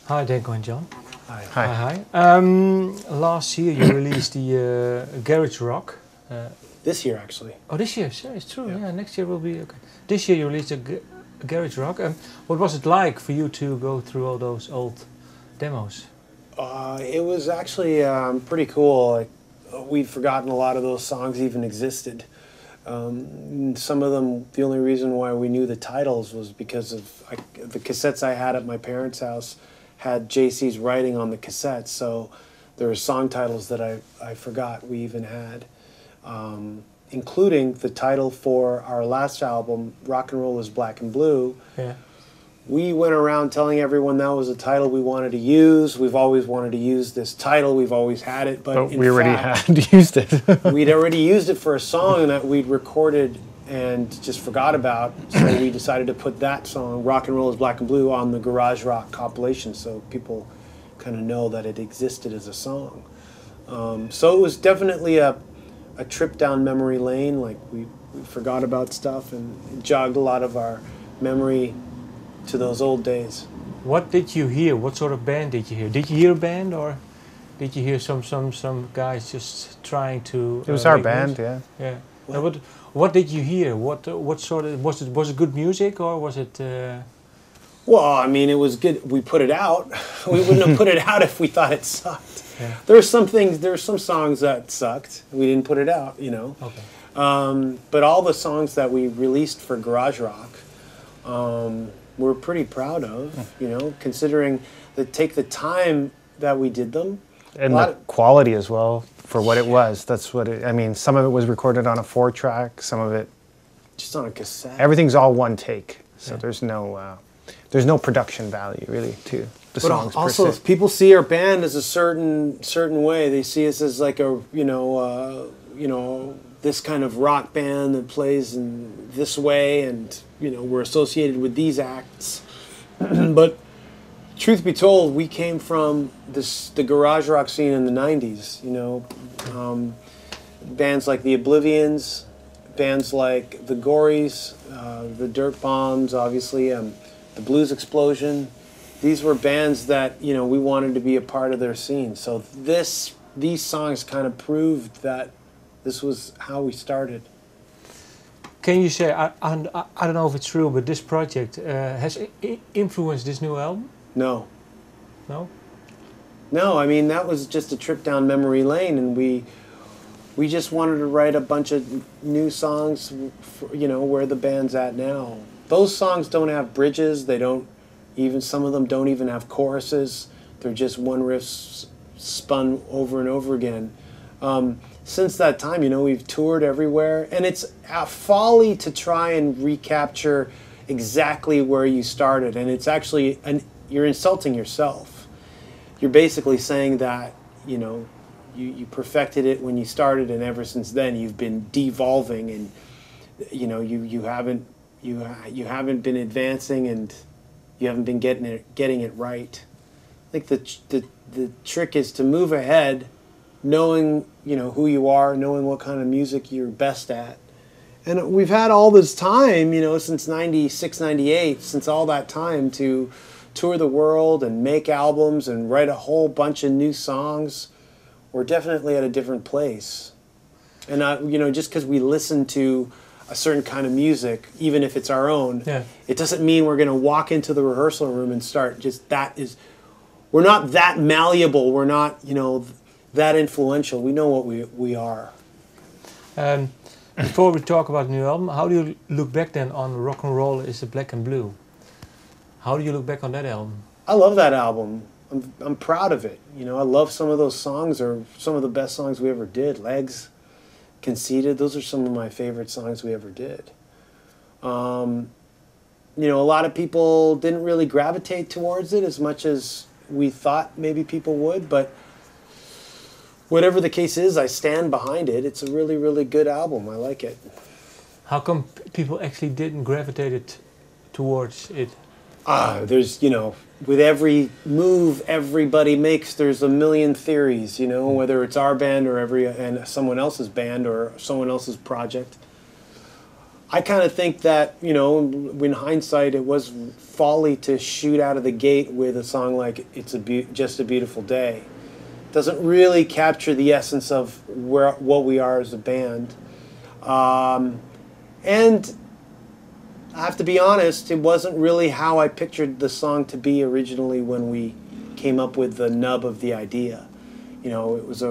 Hi, Danko and John. Hi. Hi. Last year you released the Garage Rock. This year, actually. Oh, this year? Sure, it's true. Yeah, next year will be okay. This year you released the Garage Rock. What was it like for you to go through all those old demos? It was actually pretty cool. We'd forgotten a lot of those songs even existed. Some of them, the only reason why we knew the titles was because of the cassettes I had at my parents' house had JC's writing on the cassettes, so there were song titles that I forgot we even had, including the title for our last album, Rock and Roll is Black and Blue. Yeah. We went around telling everyone that was a title we wanted to use. We've always wanted to use this title. We've always had it, but we already had used it. We'd already used it for a song that we'd recorded and just forgot about. So we decided to put that song, Rock and Roll is Black and Blue, on the Garage Rock compilation so people kind of know that it existed as a song. So it was definitely a trip down memory lane. Like we forgot about stuff and jogged a lot of our memory to those old days. What did you hear? What sort of band did you hear? Did you hear a band, or did you hear some guys just trying to? It was our band, music? Yeah. What did you hear? What sort of was it good music, or was it? Well, I mean, it was good. We put it out. We wouldn't have put it out if we thought it sucked. Yeah. There were some songs that sucked. We didn't put it out, you know. Okay. But all the songs that we released for Garage Rock, we're pretty proud of, you know, considering take the time that we did them. And the quality as well for what it was. That's what I mean, some of it was recorded on a 4-track, some of it just on a cassette. Everything's all one take. So there's no production value really to the songs. But also, if people see our band as a certain way, they see us as like a this kind of rock band that plays in this way, and we're associated with these acts. But truth be told, we came from the garage rock scene in the 90s. Bands like the Oblivions, bands like the Gories, the Dirt Bombs, obviously, the Blues Explosion. These were bands that we wanted to be a part of their scene. So these songs kind of proved that this was how we started. Can you say, I don't know if it's true, but this project has influenced this new album? No. No? No, I mean, that was just a trip down memory lane, and we just wanted to write a bunch of new songs for, where the band's at now. Those songs don't have bridges. Some of them don't even have choruses. They're just one riff spun over and over again. Since that time, we've toured everywhere, and it's a folly to try and recapture exactly where you started, and it's actually, you're insulting yourself. You're basically saying that, you perfected it when you started, and ever since then you've been devolving, and you haven't been advancing, and you haven't been getting it right. I think the trick is to move ahead, knowing who you are, knowing what kind of music you're best at. And we've had all this time, since 96, 98, since all that time to tour the world and make albums and write a whole bunch of new songs. We're definitely at a different place. And just because we listen to a certain kind of music, even if it's our own, it doesn't mean we're going to walk into the rehearsal room and start we're not that malleable. We're not, that influential. We know what we are. Before we talk about the new album, how do you look back then on Rock and Roll is the Black and Blue? How do you look back on that album? I love that album. I'm proud of it. I love some of those songs, are some of the best songs we ever did. Legs, Conceited, those are some of my favorite songs we ever did. A lot of people didn't really gravitate towards it as much as we thought maybe people would, but whatever the case is, I stand behind it. It's a really, really good album. I like it. How come people actually didn't gravitate towards it? There's, with every move everybody makes, there's a million theories, whether it's our band or someone else's band or someone else's project. I kind of think that, you know, in hindsight, it was folly to shoot out of the gate with a song like "It's Just a Beautiful Day." It doesn't really capture the essence of what we are as a band. And I have to be honest, it wasn't really how I pictured the song to be originally when we came up with the nub of the idea. You know, it was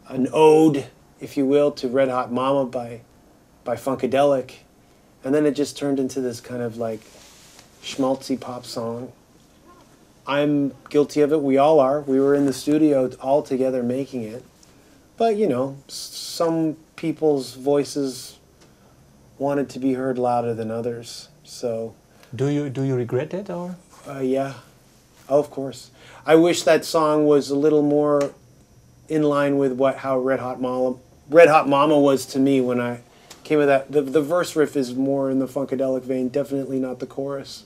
an ode, if you will, to Red Hot Mama by Funkadelic, and then it just turned into this kind of like schmaltzy pop song. I'm guilty of it. We all are. We were in the studio all together making it, but you know, some people's voices wanted to be heard louder than others. So, do you regret that, or? Yeah, oh, of course. I wish that song was a little more in line with how Red Hot Mama was to me when I came with that. The verse riff is more in the Funkadelic vein, definitely not the chorus.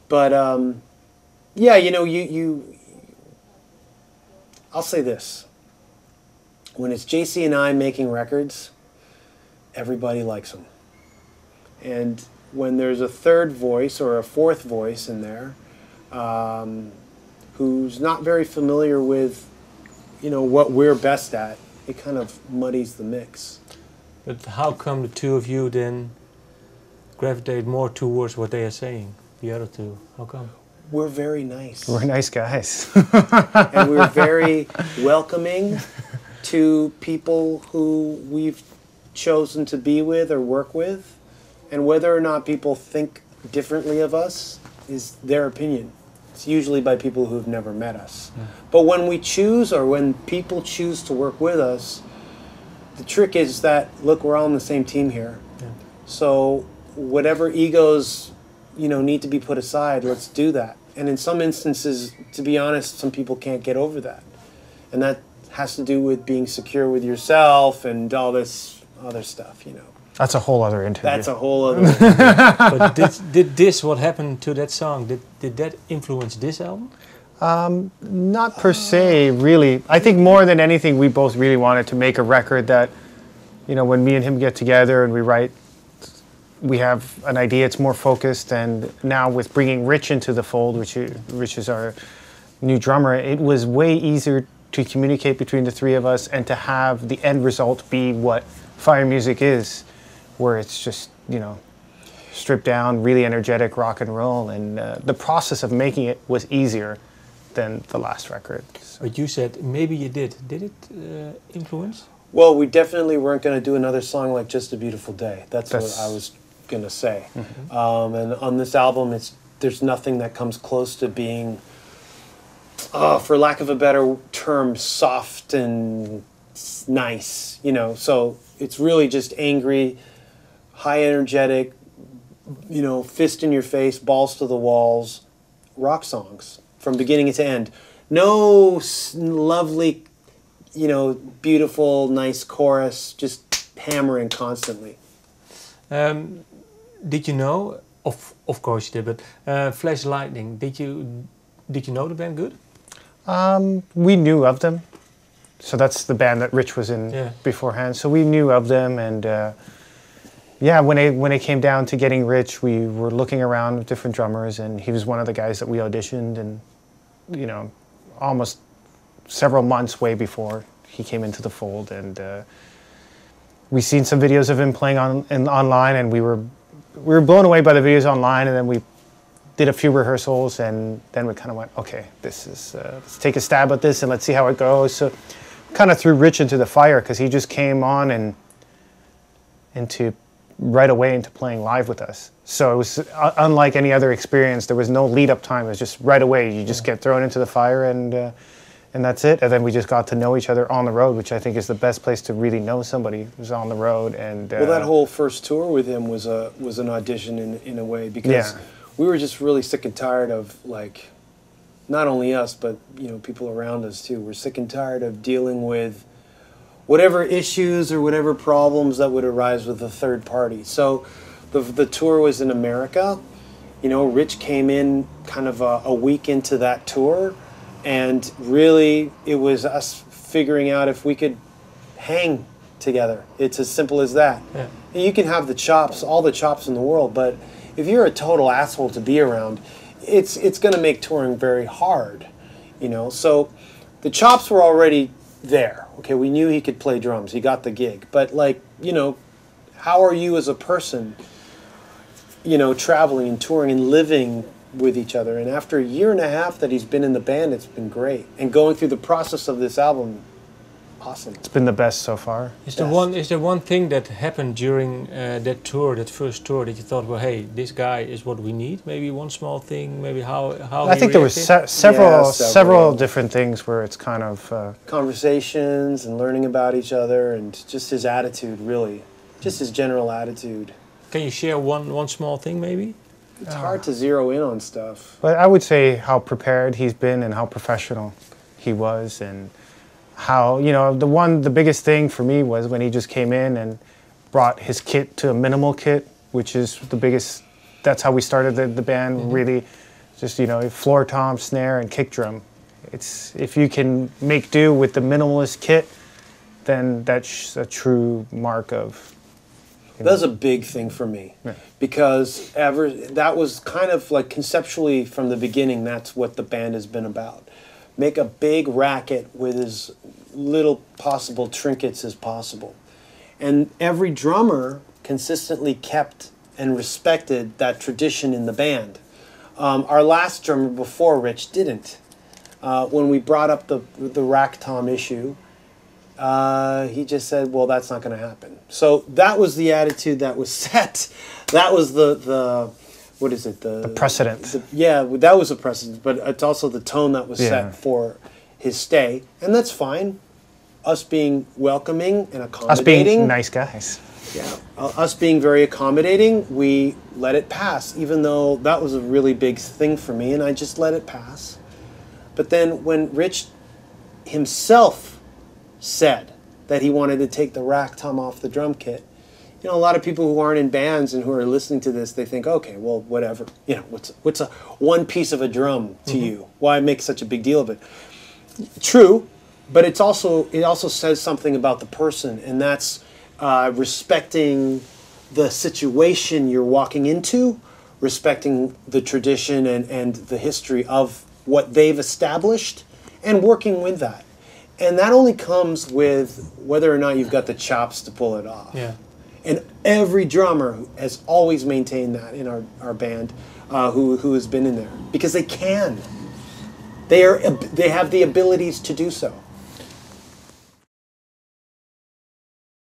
But yeah, you know, I'll say this. When it's JC and I making records, everybody likes them. And when there's a third voice or a fourth voice in there, who's not very familiar with, you know, what we're best at, it kind of muddies the mix. But how come the two of you then gravitate more towards what they are saying, the other two? How come? We're very nice. We're nice guys. And we're very welcoming to people who we've chosen to be with or work with. And whether or not people think differently of us is their opinion. It's usually by people who've never met us. Yeah. But when we choose, or when people choose to work with us, the trick is that, look, we're all on the same team here. Yeah. So whatever egos, you know, need to be put aside, let's do that. And in some instances, to be honest, some people can't get over that. And that has to do with being secure with yourself and all this other stuff, you know. That's a whole other interview. That's a whole other interview. But did this, what happened to that song, did that influence this album? Not per se, really. I think more than anything, we both really wanted to make a record that, you know, when me and him get together and we write, we have an idea, it's more focused. And now with bringing Rich into the fold, which is our new drummer, it was way easier to communicate between the three of us and to have the end result be what Fire Music is, where it's just, you know, stripped down, really energetic rock and roll. And the process of making it was easier than the last record. So. But you said maybe you did. Did it influence? Well, we definitely weren't going to do another song like Just a Beautiful Day. That's what I was going to say. Mm-hmm. And on this album, there's nothing that comes close to being, for lack of a better term, soft and nice, you know. So it's really just angry, high energetic, you know, fist in your face, balls to the walls, rock songs from beginning to end. No lovely, you know, beautiful, nice chorus, just hammering constantly. Did you know? Of course you did, but Flash Lightning. Did you know the band good? We knew of them, so that's the band that Rich was in beforehand. So we knew of them, and yeah, when it came down to getting Rich, we were looking around with different drummers, and he was one of the guys that we auditioned, and you know, almost several months way before he came into the fold, and we seen some videos of him playing online, and we were blown away by the videos online, and then we did a few rehearsals, and then we kind of went, okay, this is let's take a stab at this and let's see how it goes. So kind of threw Rich into the fire because he just came on and right away into playing live with us. So it was unlike any other experience. There was no lead up time. It was just right away. You just get thrown into the fire, and that's it. And then we just got to know each other on the road, which I think is the best place to really know somebody who's on the road. And well, that whole first tour with him was an audition in a way, because we were just really sick and tired of, like, not only us, but you know, people around us too. We're sick and tired of dealing with whatever issues or whatever problems that would arise with a third party. So the tour was in America. You know, Rich came in kind of a week into that tour, and really it was us figuring out if we could hang together. It's as simple as that. Yeah. And you can have the chops, all the chops in the world, but if you're a total asshole to be around, it's going to make touring very hard, you know. So the chops were already there. Okay, we knew he could play drums. He got the gig. But like, you know, how are you as a person, you know, traveling and touring and living with each other? And after a year and a half that he's been in the band, it's been great. And going through the process of this album, awesome. It's been the best so far. Is there one thing that happened during that tour, that first tour, that you thought, well, hey, this guy is what we need? Maybe one small thing. Maybe how I think there was several different things where it's kind of conversations and learning about each other, and just his attitude, really, just his general attitude. Can you share one small thing, maybe? It's hard to zero in on stuff. But I would say how prepared he's been and how professional he was, and how, you know, the biggest thing for me was when he just came in and brought his kit to a minimal kit, which is the biggest. That's how we started the band. Really, just, you know, floor tom, snare, and kick drum. It's, if you can make do with the minimalist kit, then that's a true mark of. That was a big thing for me, because that was kind of like conceptually from the beginning, that's what the band has been about. Make a big racket with as little possible trinkets as possible. And every drummer consistently kept and respected that tradition in the band. Our last drummer before Rich didn't. When we brought up the rack tom issue, he just said, well, that's not going to happen. So that was the attitude that was set. That was the what is it? The precedent. Yeah, that was a precedent, but it's also the tone that was set for his stay. And that's fine. Us being welcoming and accommodating. Us being nice guys. Yeah. Us being very accommodating, we let it pass, even though that was a really big thing for me, and I just let it pass. But then when Rich himself said that he wanted to take the rack tom off the drum kit, you know, a lot of people who aren't in bands and who are listening to this, they think, okay, well, whatever. You know, what's a one piece of a drum to you? Why make such a big deal of it? True, but it also says something about the person, and that's respecting the situation you're walking into, respecting the tradition and the history of what they've established, and working with that. And that only comes with whether or not you've got the chops to pull it off. Yeah. And every drummer has always maintained that in our band, who has been in there, because they can. They have the abilities to do so.